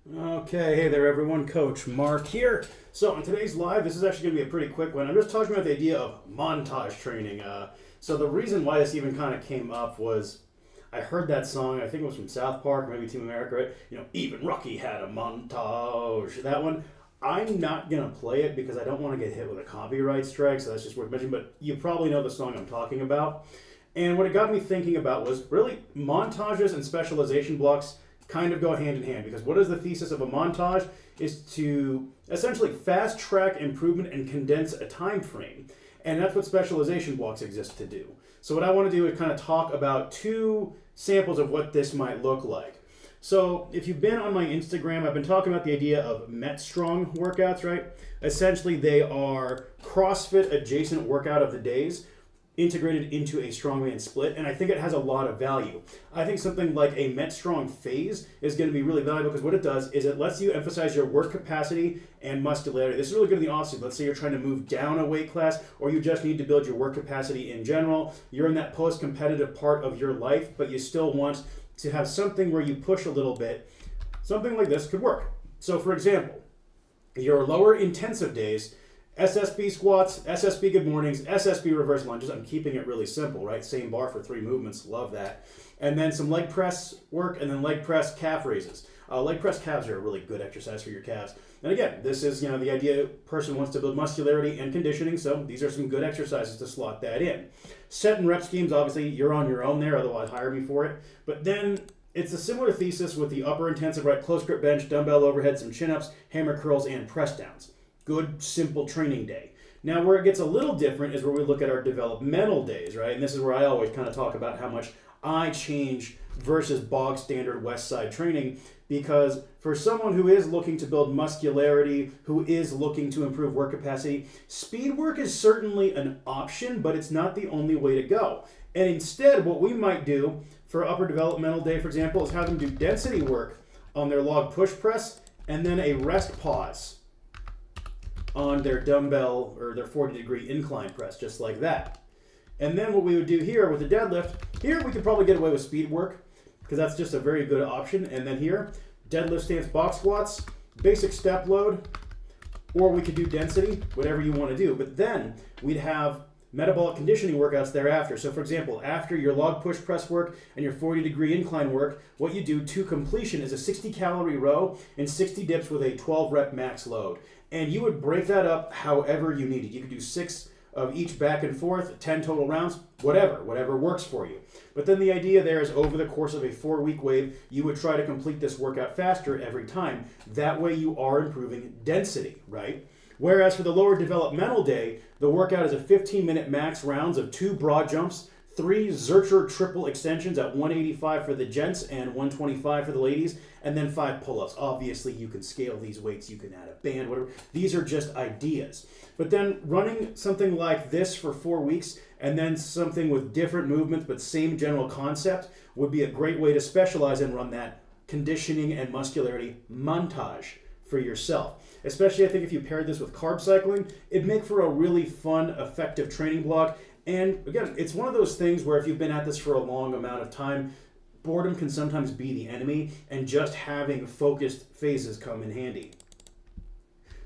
Okay, hey there everyone, Coach Mark here. So on today's live, this is actually going to be a pretty quick one. I'm just talking about the idea of montage training. So the reason why this even kind of came up was I heard that song, I think it was from South Park, maybe Team America, right? Even Rocky had a montage. That one. I'm not going to play it because I don't want to get hit with a copyright strike, so that's just worth mentioning, but you probably know the song I'm talking about. And what it got me thinking about was really montages and specialization blocks kind of go hand in hand because what is the thesis of a montage is to essentially fast track improvement and condense a time frame. And that's what specialization blocks exist to do. So what I want to do is kind of talk about two samples of what this might look like. So if you've been on my Instagram, I've been talking about the idea of MetStrong workouts, right? Essentially, they are CrossFit adjacent workout of the days integrated into a strongman split, and I think it has a lot of value. I think something like a MetStrong phase is going to be really valuable because what it does is it lets you emphasize your work capacity and muscularity. This is really good in the offseason. Let's say you're trying to move down a weight class or you just need to build your work capacity in general. You're in that post-competitive part of your life, but you still want to have something where you push a little bit. Something like this could work. So for example, your lower intensive days, SSB squats, SSB good mornings, SSB reverse lunges. I'm keeping it really simple, right? Same bar for 3 movements. Love that. And then some leg press work and then leg press calf raises. Leg press calves are a really good exercise for your calves. And again, this is, the idea person wants to build muscularity and conditioning, so these are some good exercises to slot that in. Set and rep schemes, obviously, you're on your own there, otherwise hire me for it. But then it's a similar thesis with the upper intensive, right? Close grip bench, dumbbell overhead, some chin-ups, hammer curls, and press downs. Good, simple training day. Now, where it gets a little different is where we look at our developmental days, right? And this is where I always kind of talk about how much I change versus bog standard West Side training, because for someone who is looking to build muscularity, who is looking to improve work capacity, speed work is certainly an option, but it's not the only way to go. And instead, what we might do for upper developmental day, for example, is have them do density work on their log push press and then a rest pause on their dumbbell or their 40-degree incline press, just like that. And then what we would do here with the deadlift, here we could probably get away with speed work because that's just a very good option. And then here, deadlift stance box squats, basic step load, or we could do density, whatever you want to do. But then we'd have metabolic conditioning workouts thereafter. So for example, after your log push press work and your 40-degree incline work, what you do to completion is a 60-calorie row and 60 dips with a 12-rep max load. And you would break that up however you needed. You could do 6 of each back and forth, 10 total rounds, whatever works for you. But then the idea there is over the course of a 4-week wave, you would try to complete this workout faster every time. That way you are improving density, right? Whereas for the lower developmental day, the workout is a 15-minute max rounds of 2 broad jumps, 3 Zercher triple extensions at 185 for the gents and 125 for the ladies, and then 5 pull-ups. Obviously, you can scale these weights, you can add a band, whatever. These are just ideas. But then running something like this for 4 weeks and then something with different movements but same general concept would be a great way to specialize and run that conditioning and muscularity montage for yourself. Especially, I think, if you paired this with carb cycling, it'd make for a really fun, effective training block. And again, it's one of those things where if you've been at this for a long amount of time, boredom can sometimes be the enemy, and just having focused phases come in handy.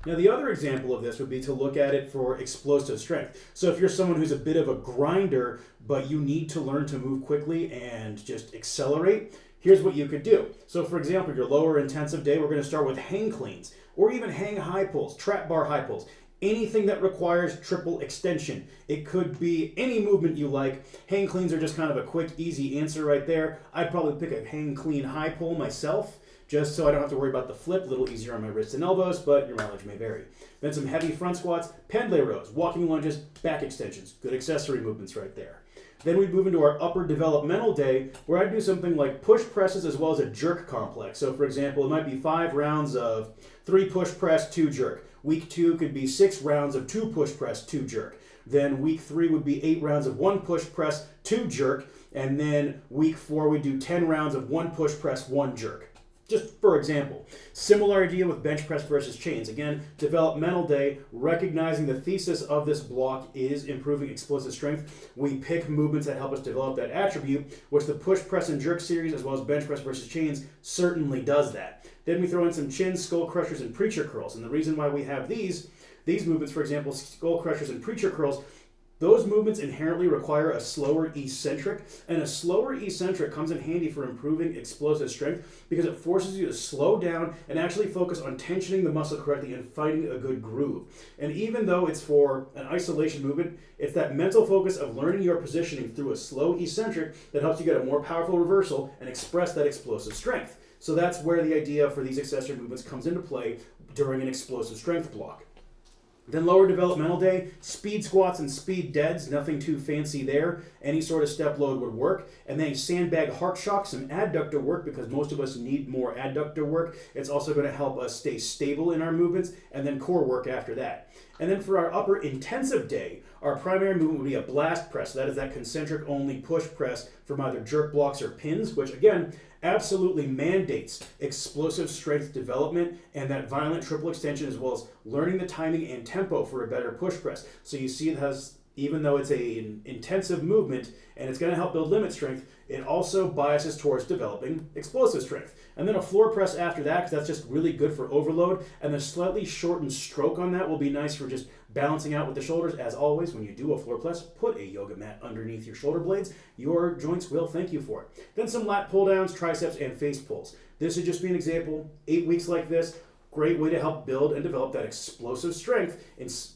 Now, the other example of this would be to look at it for explosive strength. So if you're someone who's a bit of a grinder, but you need to learn to move quickly and just accelerate, here's what you could do. So for example, your lower intensive day, we're going to start with hang cleans, or even hang high pulls, trap bar high pulls. Anything that requires triple extension. It could be any movement you like. Hang cleans are just kind of a quick, easy answer right there. I'd probably pick a hang clean high pull myself, just so I don't have to worry about the flip. A little easier on my wrists and elbows, but your mileage may vary. Then some heavy front squats, pendlay rows, walking lunges, back extensions. Good accessory movements right there. Then we'd move into our upper developmental day, where I'd do something like push presses as well as a jerk complex. So for example, it might be 5 rounds of 3 push press, 2 jerk. Week 2 could be 6 rounds of 2 push press, 2 jerk. Then week 3 would be 8 rounds of 1 push press, 2 jerk. And then week 4 we do 10 rounds of 1 push press, 1 jerk. Just for example, similar idea with bench press versus chains. Again, developmental day, recognizing the thesis of this block is improving explosive strength. We pick movements that help us develop that attribute, which the push, press, and jerk series, as well as bench press versus chains, certainly does that. Then we throw in some chins, skull crushers, and preacher curls. And the reason why we have these movements, for example, skull crushers and preacher curls, those movements inherently require a slower eccentric, and a slower eccentric comes in handy for improving explosive strength because it forces you to slow down and actually focus on tensioning the muscle correctly and finding a good groove. And even though it's for an isolation movement, it's that mental focus of learning your positioning through a slow eccentric that helps you get a more powerful reversal and express that explosive strength. So that's where the idea for these accessory movements comes into play during an explosive strength block. Then lower developmental day, speed squats and speed deads, nothing too fancy there. Any sort of step load would work. And then sandbag heart shock, some adductor work because most of us need more adductor work. It's also going to help us stay stable in our movements, and then core work after that. And then for our upper intensive day, our primary movement would be a blast press. That is that concentric only push press from either jerk blocks or pins, which again, absolutely mandates explosive strength development and that violent triple extension, as well as learning the timing and tempo for a better push press. So you see it has, even though it's an intensive movement and it's going to help build limit strength, it also biases towards developing explosive strength. And then a floor press after that, because that's just really good for overload. And the slightly shortened stroke on that will be nice for just balancing out with the shoulders. As always, when you do a floor press, put a yoga mat underneath your shoulder blades. Your joints will thank you for it. Then some lat pull downs, triceps, and face pulls. This would just be an example. 8 weeks like this, great way to help build and develop that explosive strength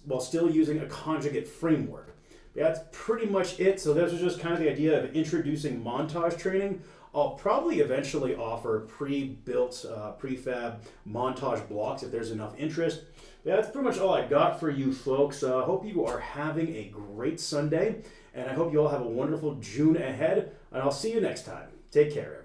while still using a conjugate framework. That's pretty much it. So this was just kind of the idea of introducing montage training. I'll probably eventually offer pre-built, prefab montage blocks if there's enough interest. That's pretty much all I got for you folks. I hope you are having a great Sunday, and I hope you all have a wonderful June ahead, and I'll see you next time. Take care.